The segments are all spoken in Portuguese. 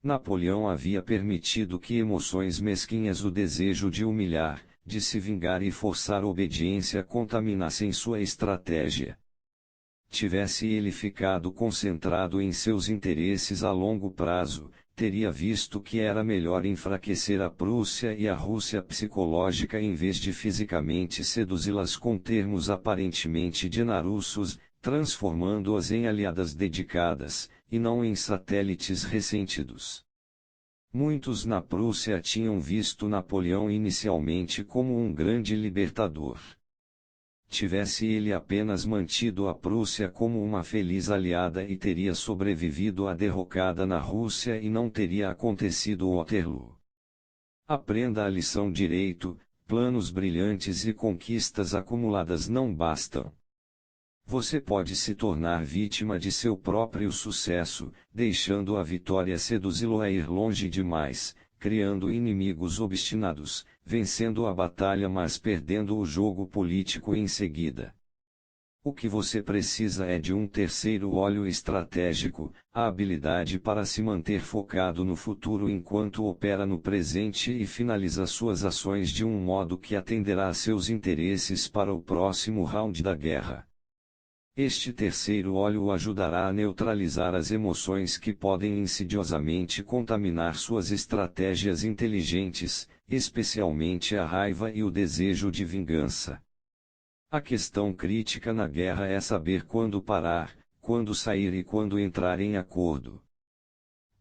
Napoleão havia permitido que emoções mesquinhas, o desejo de humilhar, de se vingar e forçar obediência contaminassem sua estratégia. Tivesse ele ficado concentrado em seus interesses a longo prazo, teria visto que era melhor enfraquecer a Prússia e a Rússia psicológica em vez de fisicamente seduzi-las com termos aparentemente dinarussos, transformando-as em aliadas dedicadas, e não em satélites ressentidos. Muitos na Prússia tinham visto Napoleão inicialmente como um grande libertador. Tivesse ele apenas mantido a Prússia como uma feliz aliada e teria sobrevivido à derrocada na Rússia e não teria acontecido Waterloo. Aprenda a lição direito: planos brilhantes e conquistas acumuladas não bastam. Você pode se tornar vítima de seu próprio sucesso, deixando a vitória seduzi-lo a ir longe demais, criando inimigos obstinados, vencendo a batalha mas perdendo o jogo político em seguida. O que você precisa é de um terceiro olho estratégico, a habilidade para se manter focado no futuro enquanto opera no presente e finaliza suas ações de um modo que atenderá a seus interesses para o próximo round da guerra. Este terceiro olho o ajudará a neutralizar as emoções que podem insidiosamente contaminar suas estratégias inteligentes, especialmente a raiva e o desejo de vingança. A questão crítica na guerra é saber quando parar, quando sair e quando entrar em acordo.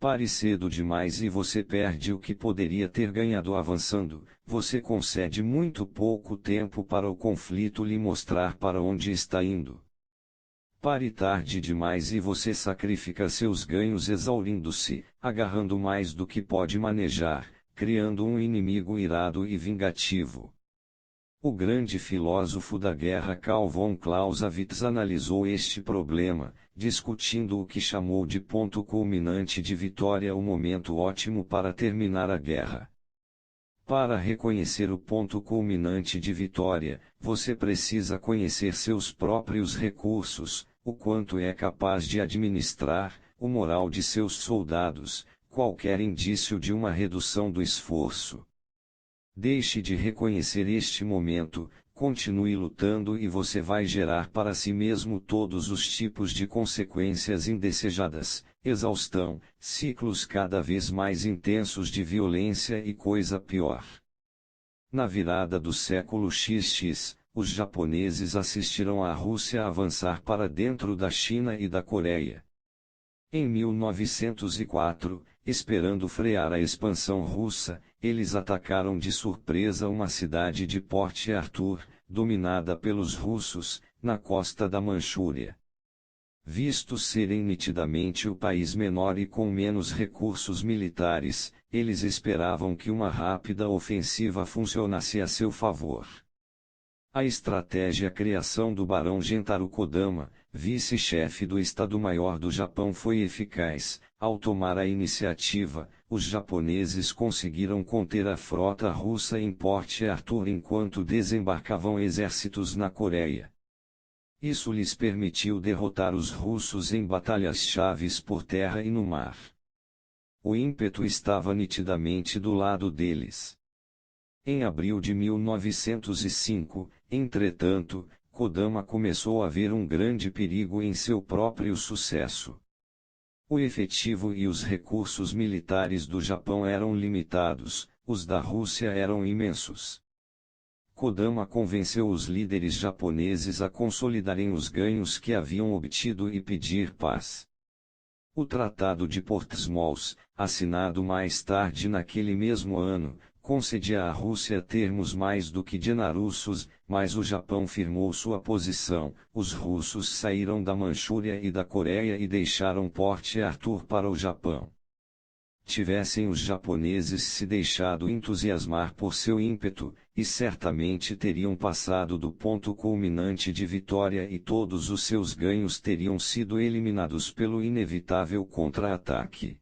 Pare cedo demais e você perde o que poderia ter ganhado avançando, você concede muito pouco tempo para o conflito lhe mostrar para onde está indo. Pare tarde demais e você sacrifica seus ganhos exaurindo-se, agarrando mais do que pode manejar, criando um inimigo irado e vingativo. O grande filósofo da guerra Karl von Clausewitz analisou este problema, discutindo o que chamou de ponto culminante de vitória, o momento ótimo para terminar a guerra. Para reconhecer o ponto culminante de vitória, você precisa conhecer seus próprios recursos, o quanto é capaz de administrar, o moral de seus soldados, qualquer indício de uma redução do esforço. Deixe de reconhecer este momento, continue lutando e você vai gerar para si mesmo todos os tipos de consequências indesejadas, exaustão, ciclos cada vez mais intensos de violência e coisa pior. Na virada do século XX, os japoneses assistiram a Rússia avançar para dentro da China e da Coreia. Em 1904, esperando frear a expansão russa, eles atacaram de surpresa uma cidade de Port Arthur, dominada pelos russos, na costa da Manchúria. Vistos serem nitidamente o país menor e com menos recursos militares, eles esperavam que uma rápida ofensiva funcionasse a seu favor. A estratégia criação do barão Gentaro Kodama, vice-chefe do Estado-Maior do Japão, foi eficaz. Ao tomar a iniciativa, os japoneses conseguiram conter a frota russa em Port Arthur enquanto desembarcavam exércitos na Coreia. Isso lhes permitiu derrotar os russos em batalhas chaves por terra e no mar. O ímpeto estava nitidamente do lado deles. Em abril de 1905, entretanto, Kodama começou a ver um grande perigo em seu próprio sucesso. O efetivo e os recursos militares do Japão eram limitados, os da Rússia eram imensos. Kodama convenceu os líderes japoneses a consolidarem os ganhos que haviam obtido e pedir paz. O Tratado de Portsmouth, assinado mais tarde naquele mesmo ano, concedia à Rússia termos mais do que dinarussos, mas o Japão firmou sua posição. Os russos saíram da Manchúria e da Coreia e deixaram Port Arthur para o Japão. Tivessem os japoneses se deixado entusiasmar por seu ímpeto, e certamente teriam passado do ponto culminante de vitória e todos os seus ganhos teriam sido eliminados pelo inevitável contra-ataque.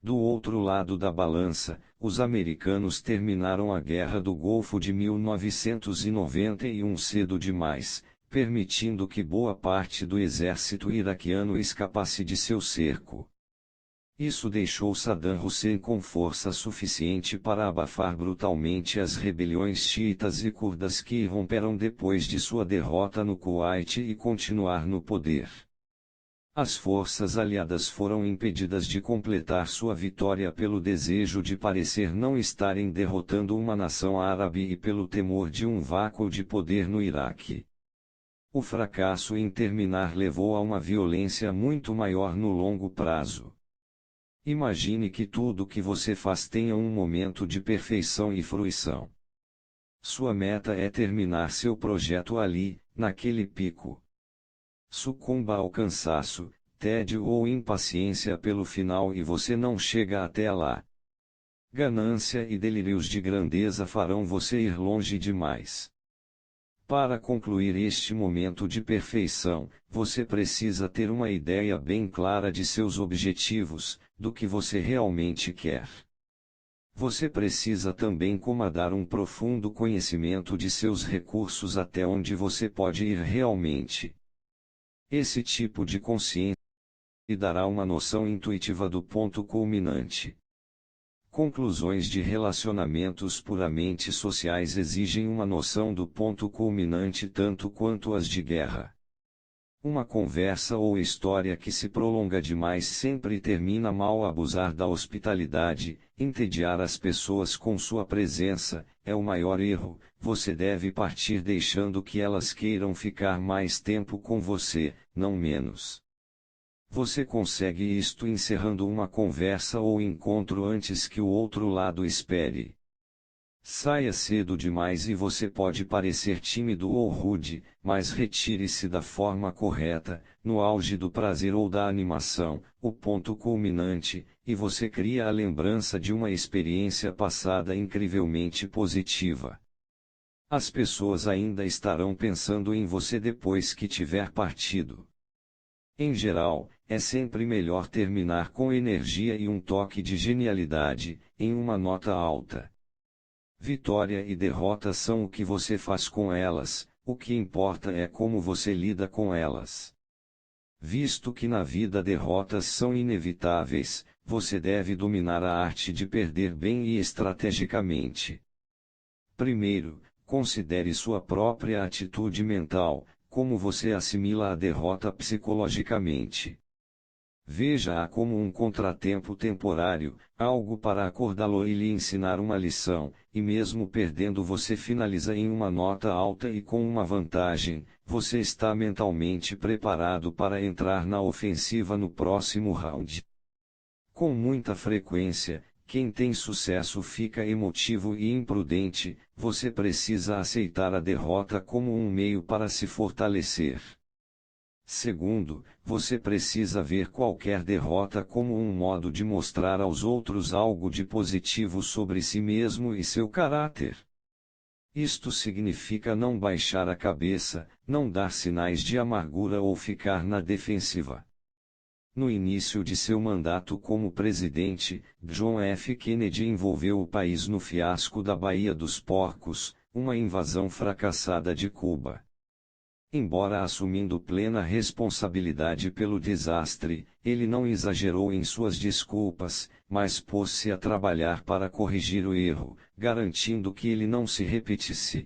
Do outro lado da balança, os americanos terminaram a Guerra do Golfo de 1991 cedo demais, permitindo que boa parte do exército iraquiano escapasse de seu cerco. Isso deixou Saddam Hussein com força suficiente para abafar brutalmente as rebeliões xiitas e curdas que irromperam depois de sua derrota no Kuwait e continuar no poder. As forças aliadas foram impedidas de completar sua vitória pelo desejo de parecer não estarem derrotando uma nação árabe e pelo temor de um vácuo de poder no Iraque. O fracasso em terminar levou a uma violência muito maior no longo prazo. Imagine que tudo o que você faz tenha um momento de perfeição e fruição. Sua meta é terminar seu projeto ali, naquele pico. Sucumba ao cansaço, tédio ou impaciência pelo final e você não chega até lá. Ganância e delírios de grandeza farão você ir longe demais. Para concluir este momento de perfeição, você precisa ter uma ideia bem clara de seus objetivos, do que você realmente quer. Você precisa também comandar um profundo conhecimento de seus recursos até onde você pode ir realmente. Esse tipo de consciência lhe dará uma noção intuitiva do ponto culminante. Conclusões de relacionamentos puramente sociais exigem uma noção do ponto culminante tanto quanto as de guerra. Uma conversa ou história que se prolonga demais sempre termina mal. Abusar da hospitalidade, entediar as pessoas com sua presença, é o maior erro. Você deve partir deixando que elas queiram ficar mais tempo com você, não menos. Você consegue isto encerrando uma conversa ou encontro antes que o outro lado espere. Saia cedo demais e você pode parecer tímido ou rude, mas retire-se da forma correta, no auge do prazer ou da animação, o ponto culminante, e você cria a lembrança de uma experiência passada incrivelmente positiva. As pessoas ainda estarão pensando em você depois que tiver partido. Em geral, é sempre melhor terminar com energia e um toque de genialidade, em uma nota alta. Vitória e derrota são o que você faz com elas, o que importa é como você lida com elas. Visto que na vida derrotas são inevitáveis, você deve dominar a arte de perder bem e estrategicamente. Primeiro, considere sua própria atitude mental, como você assimila a derrota psicologicamente. Veja-a como um contratempo temporário, algo para acordá-lo e lhe ensinar uma lição, e mesmo perdendo você finaliza em uma nota alta e com uma vantagem, você está mentalmente preparado para entrar na ofensiva no próximo round. Com muita frequência, quem tem sucesso fica emotivo e imprudente. Você precisa aceitar a derrota como um meio para se fortalecer. Segundo, você precisa ver qualquer derrota como um modo de mostrar aos outros algo de positivo sobre si mesmo e seu caráter. Isto significa não baixar a cabeça, não dar sinais de amargura ou ficar na defensiva. No início de seu mandato como presidente, John F. Kennedy envolveu o país no fiasco da Baía dos Porcos, uma invasão fracassada de Cuba. Embora assumindo plena responsabilidade pelo desastre, ele não exagerou em suas desculpas, mas pôs-se a trabalhar para corrigir o erro, garantindo que ele não se repetisse.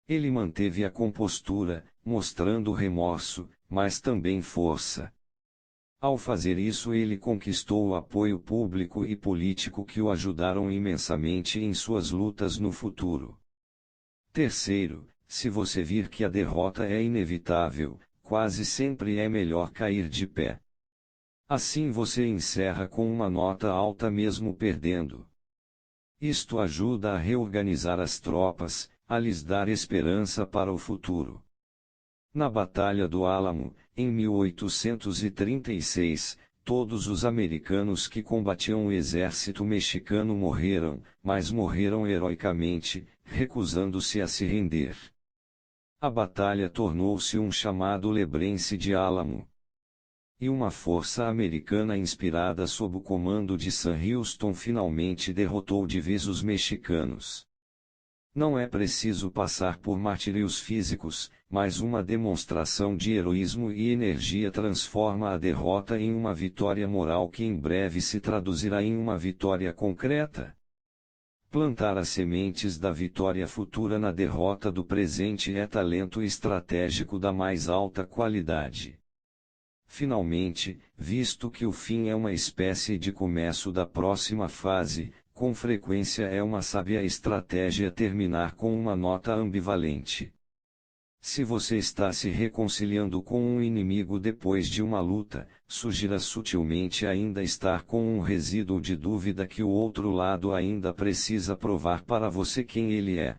Ele manteve a compostura, mostrando remorso, mas também força. Ao fazer isso, ele conquistou o apoio público e político que o ajudaram imensamente em suas lutas no futuro. Terceiro, se você vir que a derrota é inevitável, quase sempre é melhor cair de pé. Assim você encerra com uma nota alta mesmo perdendo. Isto ajuda a reorganizar as tropas, a lhes dar esperança para o futuro. Na Batalha do Álamo, em 1836, todos os americanos que combatiam o exército mexicano morreram, mas morreram heroicamente, recusando-se a se render. A batalha tornou-se um chamado Lebrense de Álamo. E uma força americana inspirada sob o comando de Sam Houston finalmente derrotou de vez os mexicanos. Não é preciso passar por martírios físicos, mas uma demonstração de heroísmo e energia transforma a derrota em uma vitória moral que em breve se traduzirá em uma vitória concreta. Plantar as sementes da vitória futura na derrota do presente é talento estratégico da mais alta qualidade. Finalmente, visto que o fim é uma espécie de começo da próxima fase, com frequência é uma sábia estratégia terminar com uma nota ambivalente. Se você está se reconciliando com um inimigo depois de uma luta, sugira sutilmente ainda estar com um resíduo de dúvida que o outro lado ainda precisa provar para você quem ele é.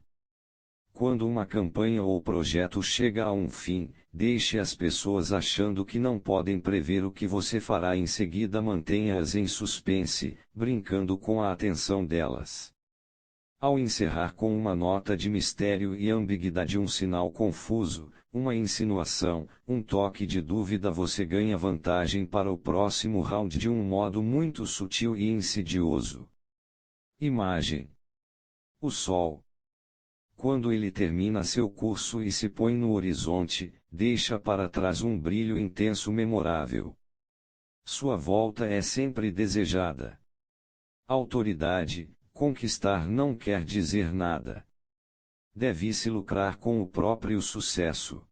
Quando uma campanha ou projeto chega a um fim, deixe as pessoas achando que não podem prever o que você fará em seguida, mantenha-as em suspense, brincando com a atenção delas. Ao encerrar com uma nota de mistério e ambiguidade, um sinal confuso, uma insinuação, um toque de dúvida, você ganha vantagem para o próximo round de um modo muito sutil e insidioso. Imagem: o Sol. Quando ele termina seu curso e se põe no horizonte, deixa para trás um brilho intenso memorável. Sua volta é sempre desejada. Autoridade: conquistar não quer dizer nada. Deve-se lucrar com o próprio sucesso.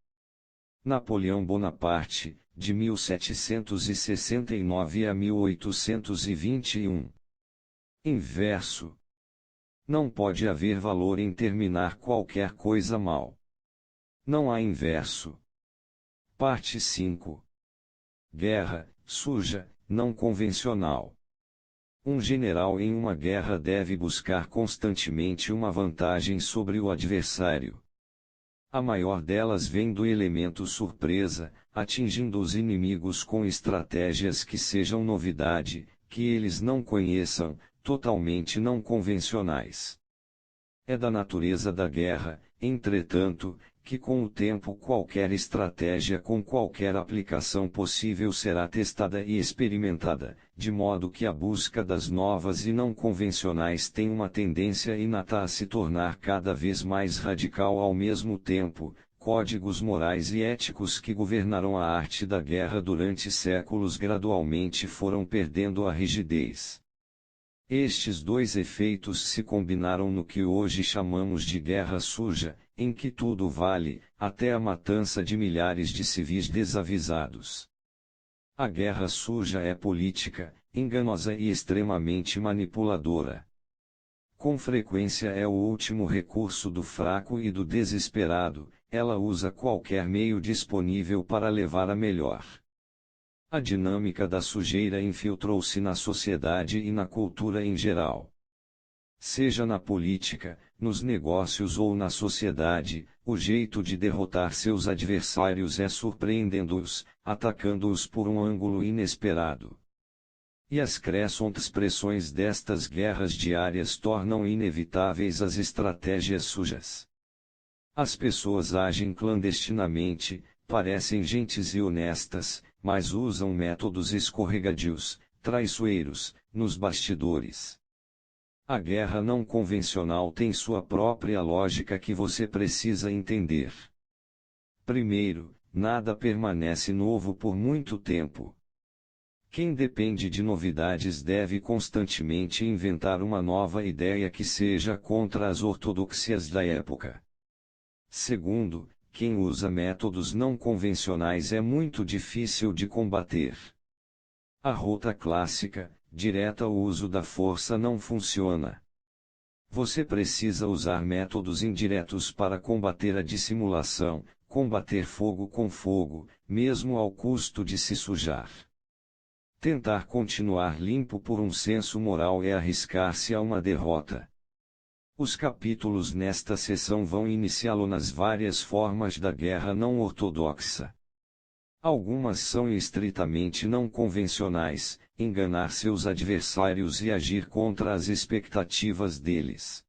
Napoleão Bonaparte, de 1769 a 1821. Inverso: não pode haver valor em terminar qualquer coisa mal. Não há inverso. Parte 5. Guerra, suja, não convencional. Um general em uma guerra deve buscar constantemente uma vantagem sobre o adversário. A maior delas vem do elemento surpresa, atingindo os inimigos com estratégias que sejam novidade, que eles não conheçam, totalmente não convencionais. É da natureza da guerra, entretanto, que com o tempo qualquer estratégia com qualquer aplicação possível será testada e experimentada, de modo que a busca das novas e não convencionais tem uma tendência inata a se tornar cada vez mais radical. Ao mesmo tempo, códigos morais e éticos que governaram a arte da guerra durante séculos gradualmente foram perdendo a rigidez. Estes dois efeitos se combinaram no que hoje chamamos de guerra suja, em que tudo vale, até a matança de milhares de civis desavisados. A guerra suja é política, enganosa e extremamente manipuladora. Com frequência é o último recurso do fraco e do desesperado, ela usa qualquer meio disponível para levar a melhor. A dinâmica da sujeira infiltrou-se na sociedade e na cultura em geral. Seja na política, nos negócios ou na sociedade, o jeito de derrotar seus adversários é surpreendendo-os, atacando-os por um ângulo inesperado. E as crescentes pressões destas guerras diárias tornam inevitáveis as estratégias sujas. As pessoas agem clandestinamente, parecem gentis e honestas, mas usam métodos escorregadios, traiçoeiros, nos bastidores. A guerra não convencional tem sua própria lógica que você precisa entender. Primeiro, nada permanece novo por muito tempo. Quem depende de novidades deve constantemente inventar uma nova ideia que seja contra as ortodoxias da época. Segundo, quem usa métodos não convencionais é muito difícil de combater. A rota clássica, direta, o uso da força não funciona. Você precisa usar métodos indiretos para combater a dissimulação, combater fogo com fogo, mesmo ao custo de se sujar. Tentar continuar limpo por um senso moral é arriscar-se a uma derrota. Os capítulos nesta seção vão iniciá-lo nas várias formas da guerra não ortodoxa. Algumas são estritamente não convencionais, enganar seus adversários e agir contra as expectativas deles.